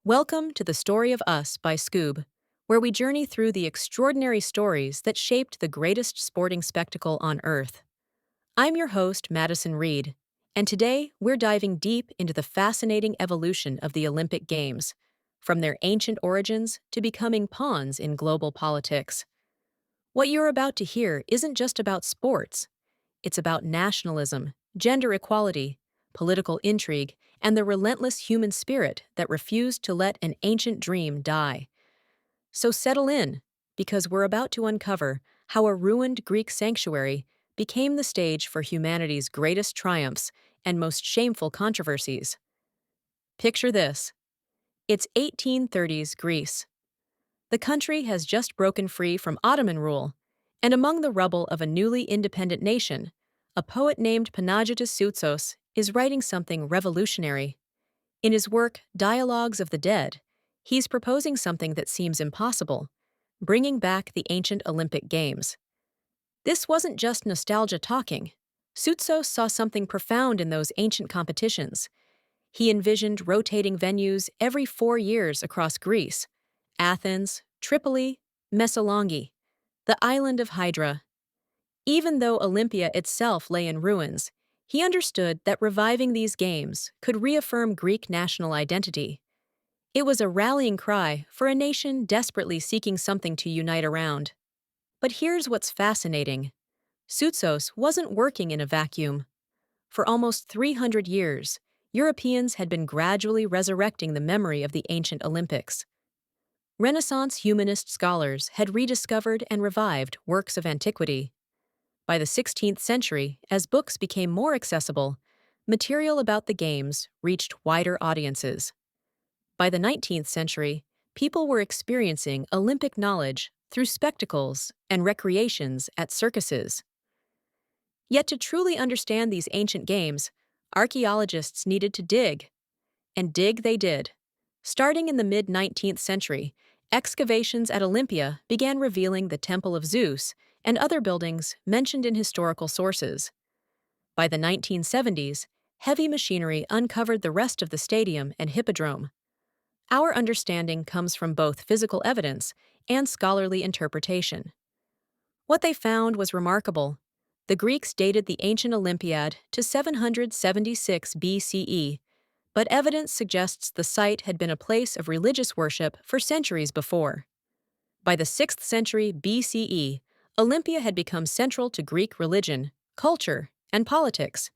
Welcome to the Story of Us by Scoob, where we journey through the extraordinary stories that shaped the greatest sporting spectacle on Earth. I'm your host, Madison Reed, and today we're diving deep into the fascinating evolution of the Olympic Games, from their ancient origins to becoming pawns in global politics. What you're about to hear isn't just about sports, it's about nationalism, gender equality, political intrigue, and the relentless human spirit that refused to let an ancient dream die. So settle in, because we're about to uncover how a ruined Greek sanctuary became the stage for humanity's greatest triumphs and most shameful controversies. Picture this. It's 1830s Greece. The country has just broken free from Ottoman rule, and among the rubble of a newly independent nation, a poet named Panagiotis Soutsos is writing something revolutionary. In his work, Dialogues of the Dead, he's proposing something that seems impossible, bringing back the ancient Olympic Games. This wasn't just nostalgia talking. Soutsos saw something profound in those ancient competitions. He envisioned rotating venues every 4 years across Greece: Athens, Tripoli, Messalongi, the island of Hydra. Even though Olympia itself lay in ruins, he understood that reviving these games could reaffirm Greek national identity. It was a rallying cry for a nation desperately seeking something to unite around. But here's what's fascinating. Soutsos wasn't working in a vacuum. For almost 300 years, Europeans had been gradually resurrecting the memory of the ancient Olympics. Renaissance humanist scholars had rediscovered and revived works of antiquity. By the 16th century, as books became more accessible, material about the Games reached wider audiences. By the 19th century, people were experiencing Olympic knowledge through spectacles and recreations at circuses. Yet to truly understand these ancient games, archaeologists needed to dig. And dig they did. Starting in the mid-19th century, excavations at Olympia began revealing the Temple of Zeus and other buildings mentioned in historical sources. By the 1970s, heavy machinery uncovered the rest of the stadium and hippodrome. Our understanding comes from both physical evidence and scholarly interpretation. What they found was remarkable. The Greeks dated the ancient Olympiad to 776 BCE, but evidence suggests the site had been a place of religious worship for centuries before. By the 6th century BCE, Olympia had become central to Greek religion, culture, and politics.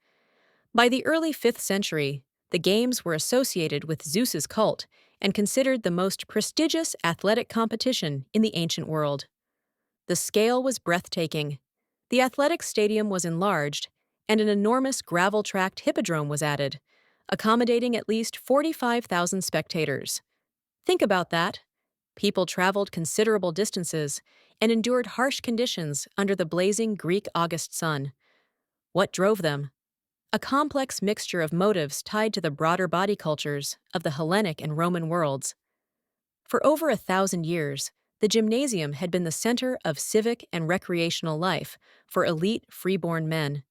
By the early 5th century, the Games were associated with Zeus's cult and considered the most prestigious athletic competition in the ancient world. The scale was breathtaking. The athletics stadium was enlarged, and an enormous gravel-tracked hippodrome was added, accommodating at least 45,000 spectators. Think about that. People traveled considerable distances and endured harsh conditions under the blazing Greek August sun. What drove them? A complex mixture of motives tied to the broader body cultures of the Hellenic and Roman worlds. For over 1,000 years, the gymnasium had been the center of civic and recreational life for elite freeborn men.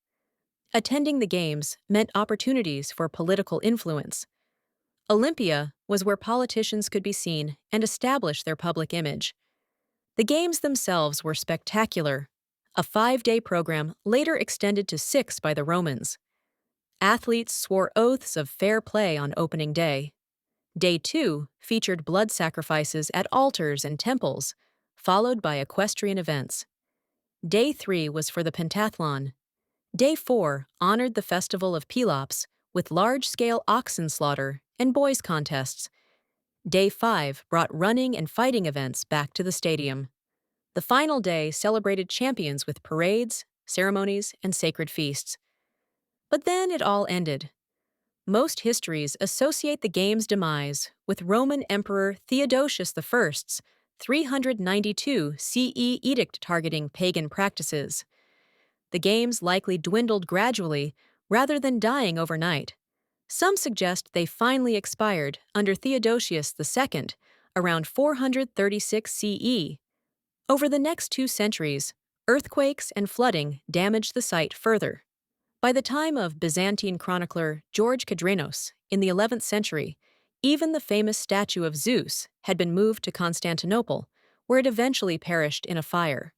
Attending the Games meant opportunities for political influence. Olympia was where politicians could be seen and establish their public image. The Games themselves were spectacular. A 5-day program later extended to 6 by the Romans. Athletes swore oaths of fair play on opening day. Day 2 featured blood sacrifices at altars and temples, followed by equestrian events. Day 3 was for the pentathlon. Day 4 honored the festival of Pelops with large-scale oxen slaughter and boys' contests. Day 5 brought running and fighting events back to the stadium. The final day celebrated champions with parades, ceremonies, and sacred feasts. But then it all ended. Most histories associate the Games' demise with Roman Emperor Theodosius I's 392 CE edict targeting pagan practices. The Games likely dwindled gradually rather than dying overnight. Some suggest they finally expired under Theodosius II around 436 CE. Over the next 2 centuries, earthquakes and flooding damaged the site further. By the time of Byzantine chronicler George Kadrenos in the 11th century, Even the famous statue of Zeus had been moved to Constantinople, where it eventually perished in a fire.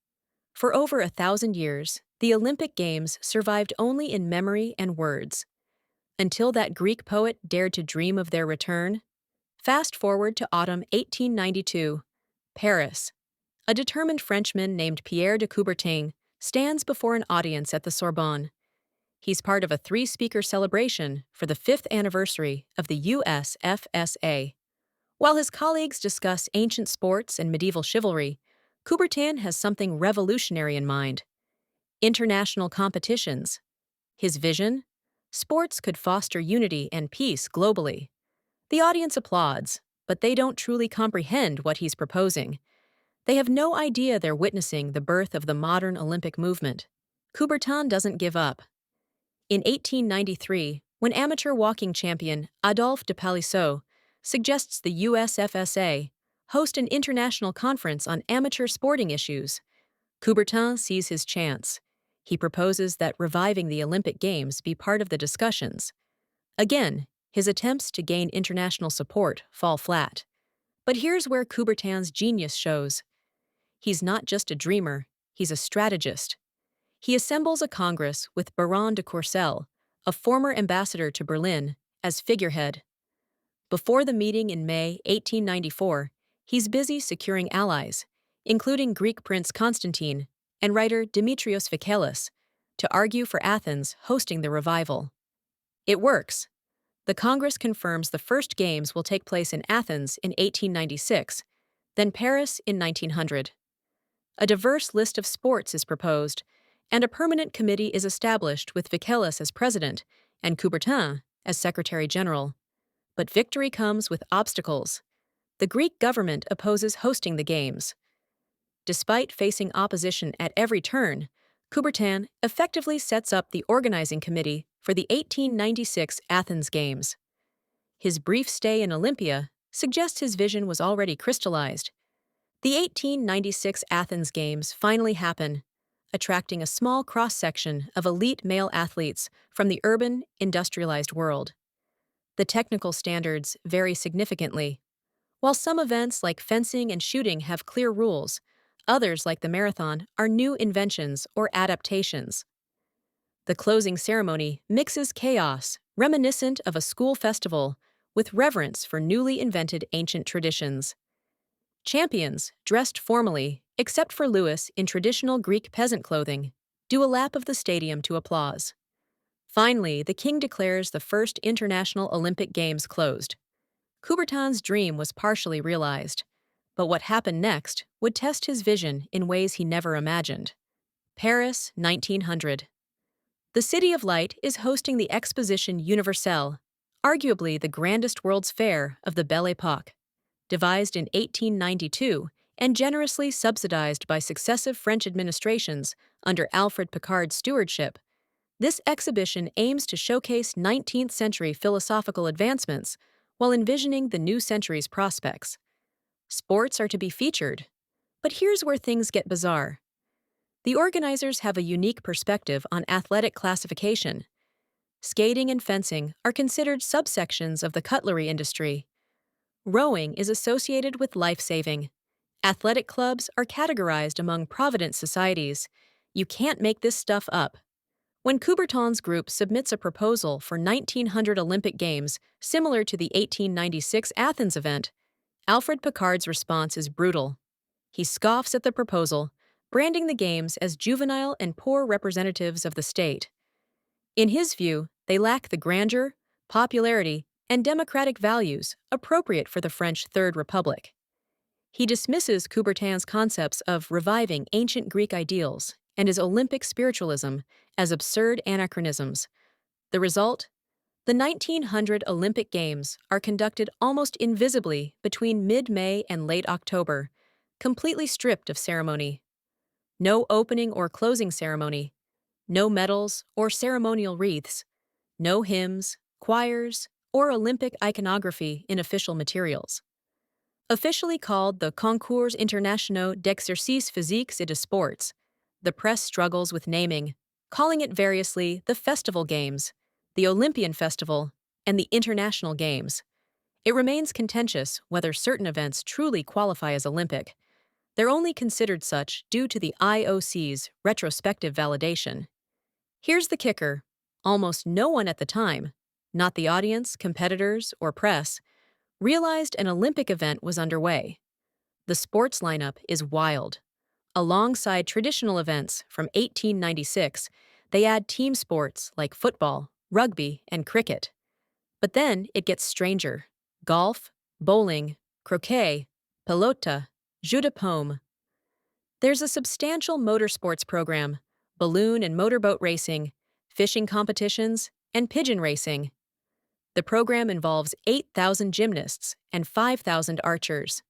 For over 1,000 years, the Olympic Games survived only in memory and words. Until that Greek poet dared to dream of their return. Fast forward to autumn 1892. Paris. A determined Frenchman named Pierre de Coubertin stands before an audience at the Sorbonne. He's part of a three-speaker celebration for the 5th anniversary of the USFSA. While his colleagues discuss ancient sports and medieval chivalry, Coubertin has something revolutionary in mind: international competitions. His vision? Sports could foster unity and peace globally. The audience applauds, but they don't truly comprehend what he's proposing. They have no idea they're witnessing the birth of the modern Olympic movement. Coubertin doesn't give up. In 1893, when amateur walking champion Adolphe de Palaiseau suggests the USFSA host an international conference on amateur sporting issues, Coubertin sees his chance. He proposes that reviving the Olympic Games be part of the discussions. Again, his attempts to gain international support fall flat. But here's where Coubertin's genius shows. He's not just a dreamer, he's a strategist. He assembles a congress with Baron de Courcelles, a former ambassador to Berlin, as figurehead. Before the meeting in May 1894, he's busy securing allies, including Greek Prince Constantine and writer Dimitrios Vikelis, to argue for Athens hosting the revival. It works. The Congress confirms the first games will take place in Athens in 1896, then Paris in 1900. A diverse list of sports is proposed, and a permanent committee is established with Vikelis as president and Coubertin as secretary general. But victory comes with obstacles. The Greek government opposes hosting the games. Despite facing opposition at every turn, Coubertin effectively sets up the organizing committee for the 1896 Athens Games. His brief stay in Olympia suggests his vision was already crystallized. The 1896 Athens Games finally happen, attracting a small cross-section of elite male athletes from the urban, industrialized world. The technical standards vary significantly. While some events like fencing and shooting have clear rules, others like the marathon are new inventions or adaptations. The closing ceremony mixes chaos, reminiscent of a school festival, with reverence for newly invented ancient traditions. Champions, dressed formally, except for Lewis in traditional Greek peasant clothing, do a lap of the stadium to applause. Finally, the king declares the first International Olympic Games closed. Coubertin's dream was partially realized, but what happened next would test his vision in ways he never imagined. Paris, 1900. The City of Light is hosting the Exposition Universelle, arguably the grandest World's Fair of the Belle Époque. Devised in 1892 and generously subsidized by successive French administrations under Alfred Picard's stewardship, this exhibition aims to showcase 19th-century philosophical advancements while envisioning the new century's prospects. Sports are to be featured, but here's where things get bizarre. The organizers have a unique perspective on athletic classification. Skating and fencing are considered subsections of the cutlery industry. Rowing is associated with life-saving. Athletic clubs are categorized among provident societies. You can't make this stuff up. When Coubertin's group submits a proposal for 1900 Olympic Games similar to the 1896 Athens event, Alfred Picard's response is brutal. He scoffs at the proposal, branding the games as juvenile and poor representatives of the state. In his view, they lack the grandeur, popularity, and democratic values appropriate for the French Third Republic. He dismisses Coubertin's concepts of reviving ancient Greek ideals and his Olympic spiritualism as absurd anachronisms. The result? The 1900 Olympic Games are conducted almost invisibly between mid-May and late October, completely stripped of ceremony. No opening or closing ceremony, no medals or ceremonial wreaths, no hymns, choirs, or Olympic iconography in official materials. Officially called the Concours Internationaux d'Exercices Physiques et de Sports, the press struggles with naming, calling it variously the Festival Games, the Olympian Festival, and the International Games. It remains contentious whether certain events truly qualify as Olympic. They're only considered such due to the IOC's retrospective validation. Here's the kicker: almost no one at the time, not the audience, competitors, or press, realized an Olympic event was underway. The sports lineup is wild. Alongside traditional events from 1896, they add team sports like football, rugby, and cricket. But then it gets stranger: golf, bowling, croquet, pelota, jeu de paume. There's a substantial motorsports program: balloon and motorboat racing, fishing competitions, and pigeon racing. The program involves 8,000 gymnasts and 5,000 archers.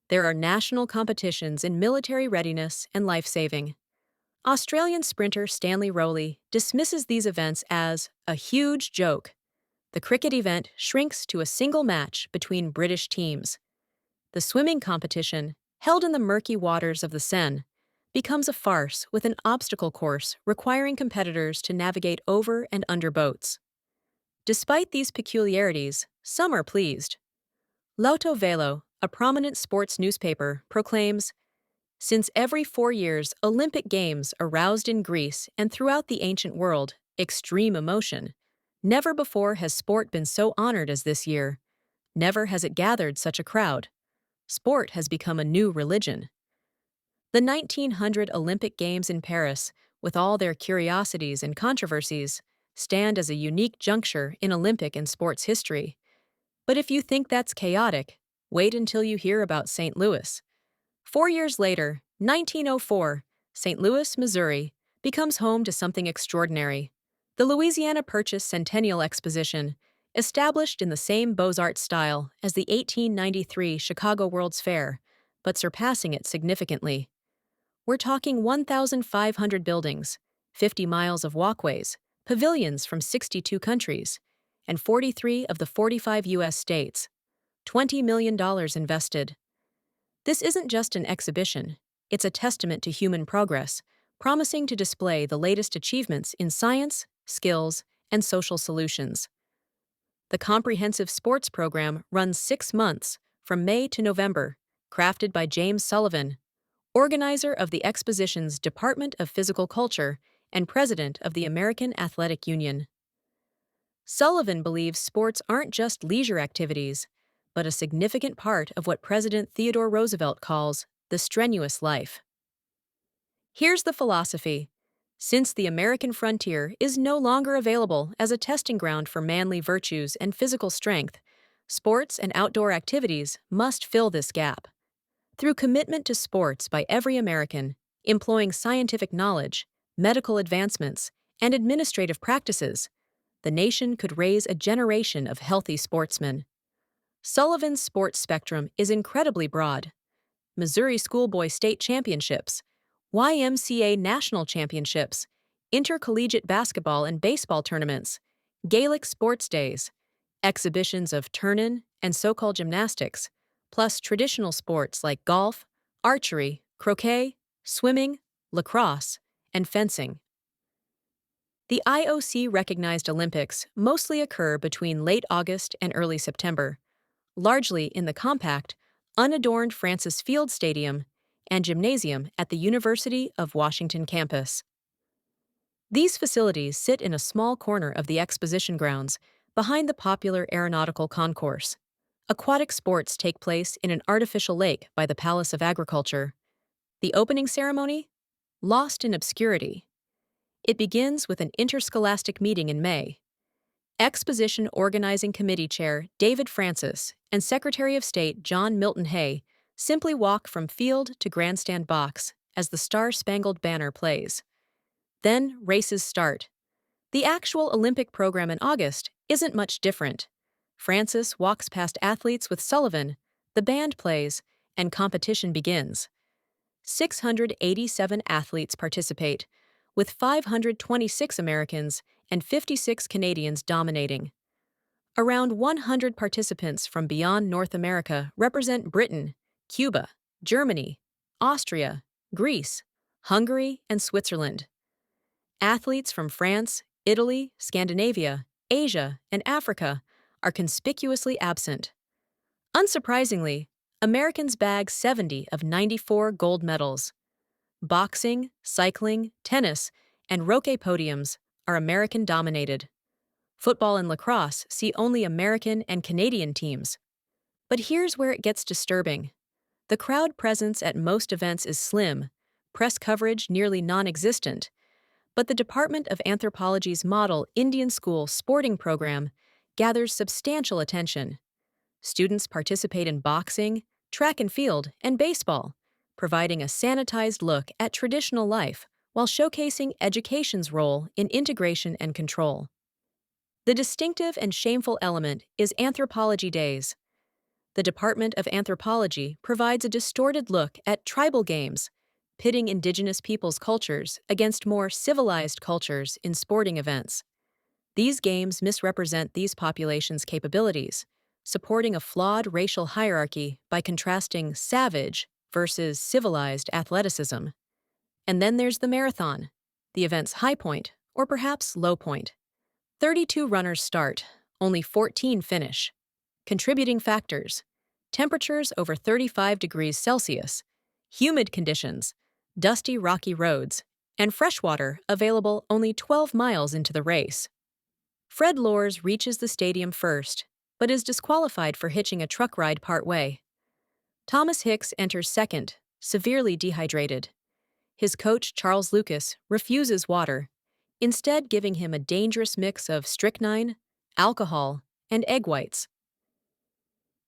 There are national competitions in military readiness and life saving. Australian sprinter Stanley Rowley dismisses these events as a huge joke. The cricket event shrinks to a single match between British teams. The swimming competition, held in the murky waters of the Seine, becomes a farce with an obstacle course requiring competitors to navigate over and under boats. Despite these peculiarities, some are pleased. L'Auto Velo, a prominent sports newspaper, proclaims, "Since every 4 years Olympic Games aroused in Greece and throughout the ancient world extreme emotion, never before has sport been so honored as this year. Never has it gathered such a crowd. Sport has become a new religion." The 1900 Olympic Games in Paris, with all their curiosities and controversies, stand as a unique juncture in Olympic and sports history. But if you think that's chaotic, wait until you hear about St. Louis. 4 years later, 1904, St. Louis, Missouri, becomes home to something extraordinary: the Louisiana Purchase Centennial Exposition, established in the same Beaux-Arts style as the 1893 Chicago World's Fair, but surpassing it significantly. We're talking 1,500 buildings, 50 miles of walkways, pavilions from 62 countries, and 43 of the 45 U.S. states. $20 million invested. This isn't just an exhibition, it's a testament to human progress, promising to display the latest achievements in science, skills, and social solutions. The comprehensive sports program runs 6 months, from May to November, crafted by James Sullivan, organizer of the exposition's Department of Physical Culture and president of the American Athletic Union. Sullivan believes sports aren't just leisure activities, but a significant part of what President Theodore Roosevelt calls the strenuous life. Here's the philosophy: since the American frontier is no longer available as a testing ground for manly virtues and physical strength, sports and outdoor activities must fill this gap. Through commitment to sports by every American, employing scientific knowledge, medical advancements, and administrative practices, the nation could raise a generation of healthy sportsmen. Sullivan's sports spectrum is incredibly broad: Missouri Schoolboy State Championships, YMCA National Championships, intercollegiate basketball and baseball tournaments, Gaelic sports days, exhibitions of turnen and so-called gymnastics, plus traditional sports like golf, archery, croquet, swimming, lacrosse, and fencing. The IOC-recognized Olympics mostly occur between late August and early September, largely in the compact, unadorned Francis Field Stadium and Gymnasium at the University of Washington campus. These facilities sit in a small corner of the exposition grounds, behind the popular aeronautical concourse. Aquatic sports take place in an artificial lake by the Palace of Agriculture. The opening ceremony? Lost in obscurity. It begins with an interscholastic meeting in May. Exposition Organizing Committee Chair David Francis and Secretary of State John Milton Hay simply walk from field to grandstand box as the Star-Spangled Banner plays. Then races start. The actual Olympic program in August isn't much different. Francis walks past athletes with Sullivan, the band plays, and competition begins. 687 athletes participate, with 526 Americans and 56 Canadians dominating. Around 100 participants from beyond North America represent Britain, Cuba, Germany, Austria, Greece, Hungary, and Switzerland. Athletes from France, Italy, Scandinavia, Asia, and Africa are conspicuously absent. Unsurprisingly, Americans bag 70 of 94 gold medals. Boxing, cycling, tennis, and roque podiums are American-dominated. Football and lacrosse see only American and Canadian teams. But here's where it gets disturbing. The crowd presence at most events is slim, press coverage nearly non-existent, but the Department of Anthropology's model Indian School sporting program gathers substantial attention. Students participate in boxing, track and field, and baseball, providing a sanitized look at traditional life while showcasing education's role in integration and control. The distinctive and shameful element is Anthropology Days. The Department of Anthropology provides a distorted look at tribal games, pitting indigenous peoples' cultures against more civilized cultures in sporting events. These games misrepresent these populations' capabilities, supporting a flawed racial hierarchy by contrasting savage versus civilized athleticism. And then there's the marathon, the event's high point, or perhaps low point. 32 runners start, only 14 finish. Contributing factors: temperatures over 35 degrees Celsius, humid conditions, dusty rocky roads, and fresh water available only 12 miles into the race. Fred Lors reaches the stadium first, but is disqualified for hitching a truck ride partway. Thomas Hicks enters second, severely dehydrated. His coach, Charles Lucas, refuses water, instead giving him a dangerous mix of strychnine, alcohol, and egg whites.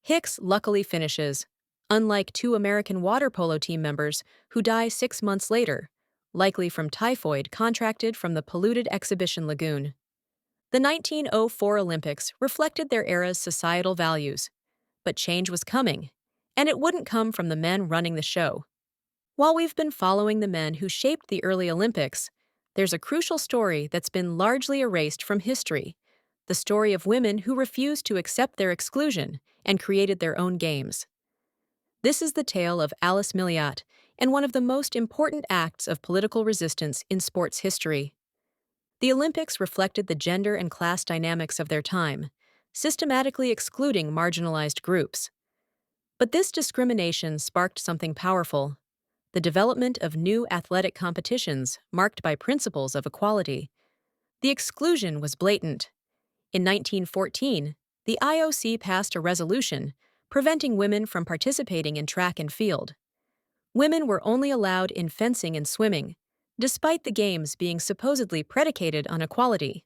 Hicks luckily finishes, unlike two American water polo team members who die 6 months later, likely from typhoid contracted from the polluted exhibition lagoon. The 1904 Olympics reflected their era's societal values, but change was coming, and it wouldn't come from the men running the show. While we've been following the men who shaped the early Olympics, there's a crucial story that's been largely erased from history: the story of women who refused to accept their exclusion and created their own games. This is the tale of Alice Milliat and one of the most important acts of political resistance in sports history. The Olympics reflected the gender and class dynamics of their time, systematically excluding marginalized groups. But this discrimination sparked something powerful: the development of new athletic competitions marked by principles of equality. The exclusion was blatant. In 1914, the IOC passed a resolution preventing women from participating in track and field. Women were only allowed in fencing and swimming, despite the games being supposedly predicated on equality.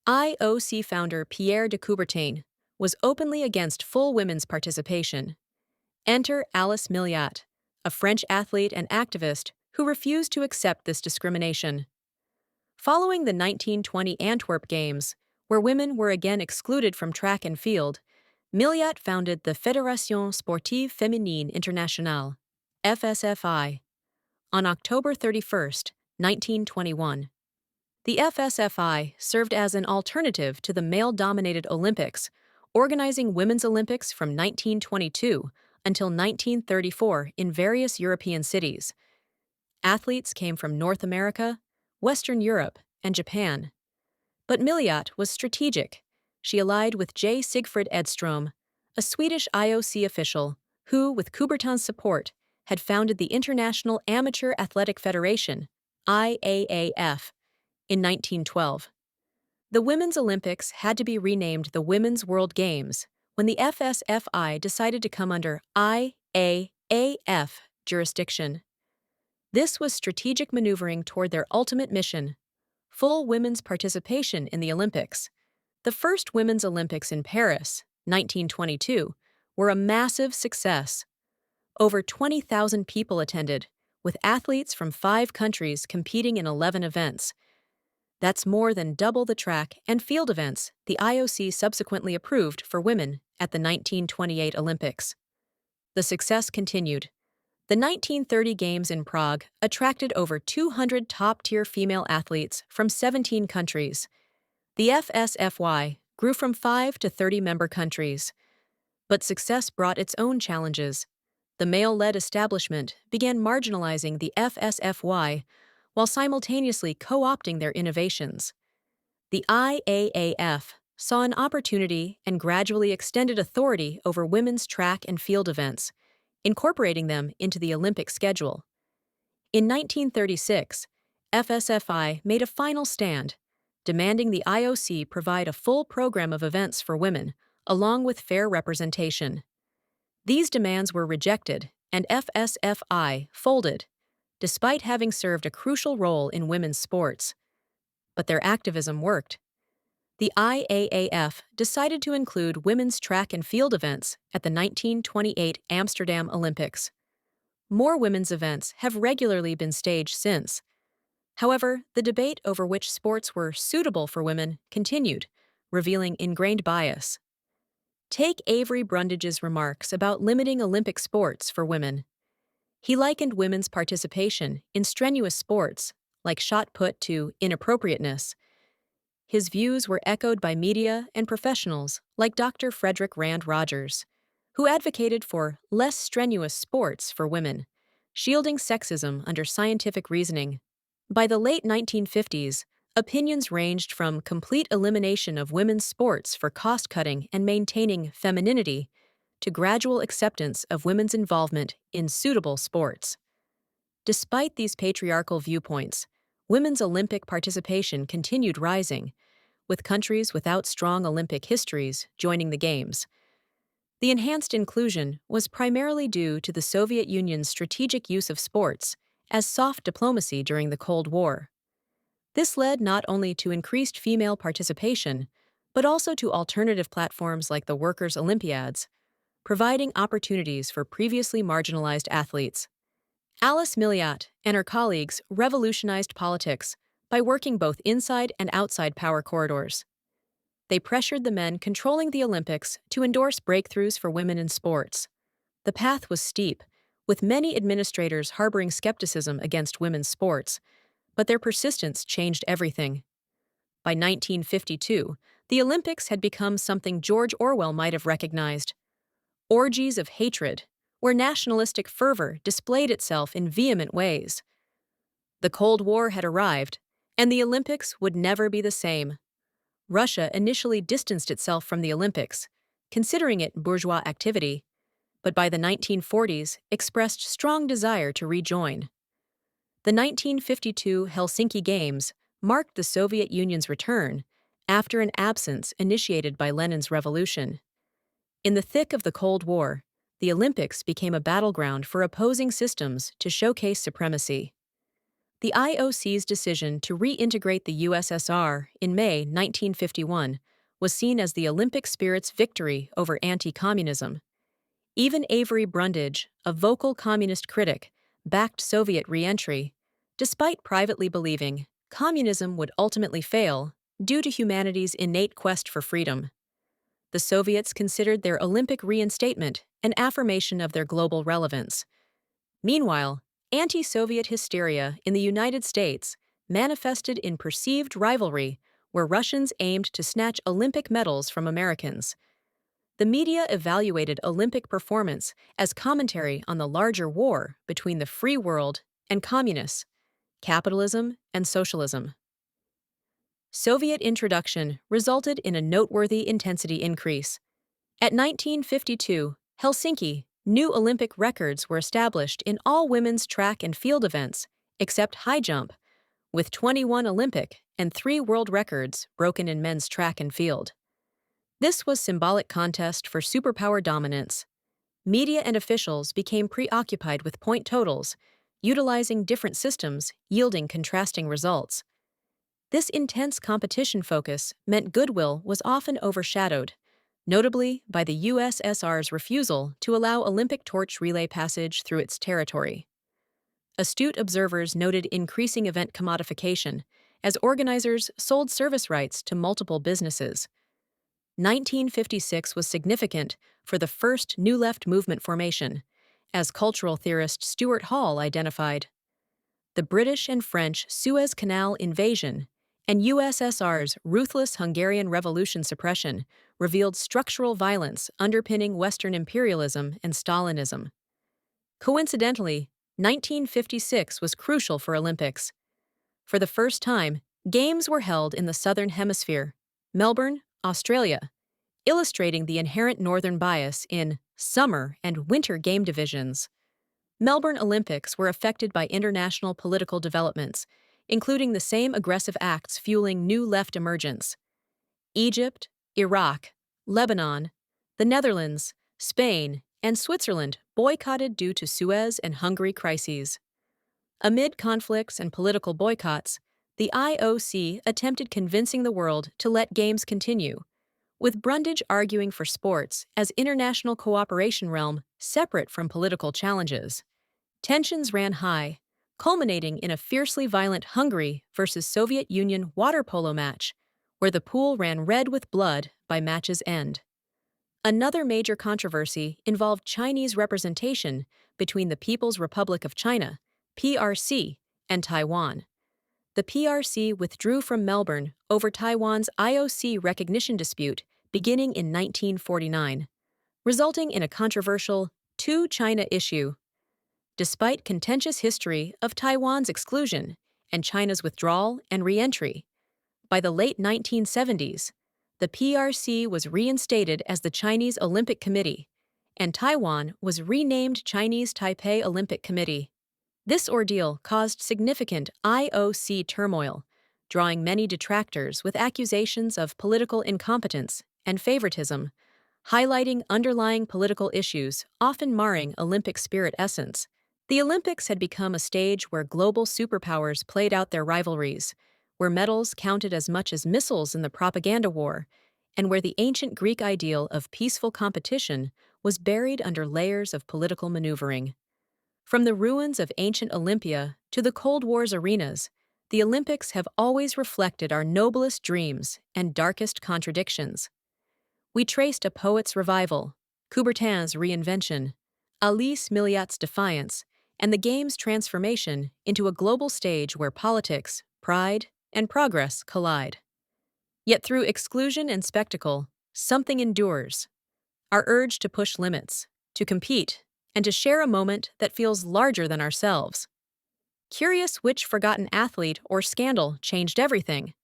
IOC founder Pierre de Coubertin was openly against full women's participation. Enter Alice Milliat, a French athlete and activist who refused to accept this discrimination. Following the 1920 Antwerp Games, where women were again excluded from track and field, Milliat founded the Fédération Sportive Féminine Internationale, FSFI, on October 31, 1921. The FSFI served as an alternative to the male-dominated Olympics, organizing Women's Olympics from 1922 until 1934 in various European cities. Athletes came from North America, Western Europe, and Japan. But Milliat was strategic. She allied with J. Sigfrid Edström, a Swedish IOC official who, with Coubertin's support, had founded the International Amateur Athletic Federation, IAAF, in 1912. The Women's Olympics had to be renamed the Women's World Games when the FSFI decided to come under IAAF jurisdiction. This was strategic maneuvering toward their ultimate mission: full women's participation in the Olympics. The first Women's Olympics in Paris, 1922, were a massive success. Over 20,000 people attended, with athletes from 5 countries competing in 11 events. That's more than double the track and field events the IOC subsequently approved for women at the 1928 Olympics. The success continued. The 1930 Games in Prague attracted over 200 top-tier female athletes from 17 countries. The FSFY grew from 5 to 30 member countries. But success brought its own challenges. The male-led establishment began marginalizing the FSFY while simultaneously co-opting their innovations. The IAAF saw an opportunity and gradually extended authority over women's track and field events, incorporating them into the Olympic schedule. In 1936, FSFI made a final stand, demanding the IOC provide a full program of events for women, along with fair representation. These demands were rejected, and FSFI folded, despite having served a crucial role in women's sports. But their activism worked. The IAAF decided to include women's track and field events at the 1928 Amsterdam Olympics. More women's events have regularly been staged since. However, the debate over which sports were suitable for women continued, revealing ingrained bias. Take Avery Brundage's remarks about limiting Olympic sports for women. He likened women's participation in strenuous sports, like shot put, to inappropriateness. His views were echoed by media and professionals like Dr. Frederick Rand Rogers, who advocated for less strenuous sports for women, shielding sexism under scientific reasoning. By the late 1950s, opinions ranged from complete elimination of women's sports for cost-cutting and maintaining femininity to gradual acceptance of women's involvement in suitable sports. Despite these patriarchal viewpoints, women's Olympic participation continued rising, with countries without strong Olympic histories joining the Games. The enhanced inclusion was primarily due to the Soviet Union's strategic use of sports as soft diplomacy during the Cold War. This led not only to increased female participation, but also to alternative platforms like the Workers' Olympiads, providing opportunities for previously marginalized athletes. Alice Milliat and her colleagues revolutionized politics by working both inside and outside power corridors. They pressured the men controlling the Olympics to endorse breakthroughs for women in sports. The path was steep, with many administrators harboring skepticism against women's sports, but their persistence changed everything. By 1952, the Olympics had become something George Orwell might have recognized: orgies of hatred, where nationalistic fervor displayed itself in vehement ways. The Cold War had arrived, and the Olympics would never be the same. Russia initially distanced itself from the Olympics, considering it bourgeois activity, but by the 1940s expressed strong desire to rejoin. The 1952 Helsinki Games marked the Soviet Union's return after an absence initiated by Lenin's revolution. In the thick of the Cold War, the Olympics became a battleground for opposing systems to showcase supremacy. The IOC's decision to reintegrate the USSR in May 1951 was seen as the Olympic spirit's victory over anti-communism. Even Avery Brundage, a vocal communist critic, backed Soviet re-entry, despite privately believing communism would ultimately fail due to humanity's innate quest for freedom. The Soviets considered their Olympic reinstatement an affirmation of their global relevance. Meanwhile, anti-Soviet hysteria in the United States manifested in perceived rivalry, where Russians aimed to snatch Olympic medals from Americans. The media evaluated Olympic performance as commentary on the larger war between the free world and communists, capitalism and socialism. Soviet introduction resulted in a noteworthy intensity increase. At 1952, Helsinki, new Olympic records were established in all women's track and field events, except high jump, with 21 Olympic and 3 world records broken in men's track and field. This was symbolic contest for superpower dominance. Media and officials became preoccupied with point totals, utilizing different systems, yielding contrasting results. This intense competition focus meant goodwill was often overshadowed, notably by the USSR's refusal to allow Olympic torch relay passage through its territory. Astute observers noted increasing event commodification as organizers sold service rights to multiple businesses. 1956 was significant for the first New Left movement formation, as cultural theorist Stuart Hall identified. The British and French Suez Canal invasion and USSR's ruthless Hungarian Revolution suppression revealed structural violence underpinning Western imperialism and Stalinism. Coincidentally, 1956 was crucial for Olympics. For the first time, Games were held in the Southern Hemisphere: Melbourne, Australia, illustrating the inherent northern bias in summer and winter game divisions. Melbourne Olympics were affected by international political developments, including the same aggressive acts fueling new left emergence. Egypt, Iraq, Lebanon, the Netherlands, Spain, and Switzerland boycotted due to Suez and Hungary crises. Amid conflicts and political boycotts, the IOC attempted convincing the world to let games continue, with Brundage arguing for sports as international cooperation realm separate from political challenges. Tensions ran high, culminating in a fiercely violent Hungary versus Soviet Union water polo match, where the pool ran red with blood by match's end. Another major controversy involved Chinese representation between the People's Republic of China, PRC, and Taiwan. The PRC withdrew from Melbourne over Taiwan's IOC recognition dispute beginning in 1949, resulting in a controversial two-China issue. Despite contentious history of Taiwan's exclusion and China's withdrawal and re-entry, by the late 1970s, the PRC was reinstated as the Chinese Olympic Committee, and Taiwan was renamed Chinese Taipei Olympic Committee. This ordeal caused significant IOC turmoil, drawing many detractors with accusations of political incompetence and favoritism, highlighting underlying political issues often marring Olympic spirit essence. The Olympics had become a stage where global superpowers played out their rivalries, where medals counted as much as missiles in the propaganda war, and where the ancient Greek ideal of peaceful competition was buried under layers of political maneuvering. From the ruins of ancient Olympia to the Cold War's arenas, the Olympics have always reflected our noblest dreams and darkest contradictions. We traced a poet's revival, Coubertin's reinvention, Alice Milliat's defiance, and the game's transformation into a global stage where politics, pride, and progress collide. Yet through exclusion and spectacle, something endures: our urge to push limits, to compete, and to share a moment that feels larger than ourselves. Curious which forgotten athlete or scandal changed everything?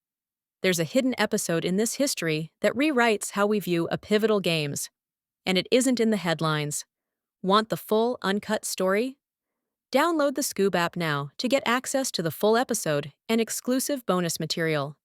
There's a hidden episode in this history that rewrites how we view a pivotal games. And it isn't in the headlines. Want the full, uncut story? Download the Scoob app now to get access to the full episode and exclusive bonus material.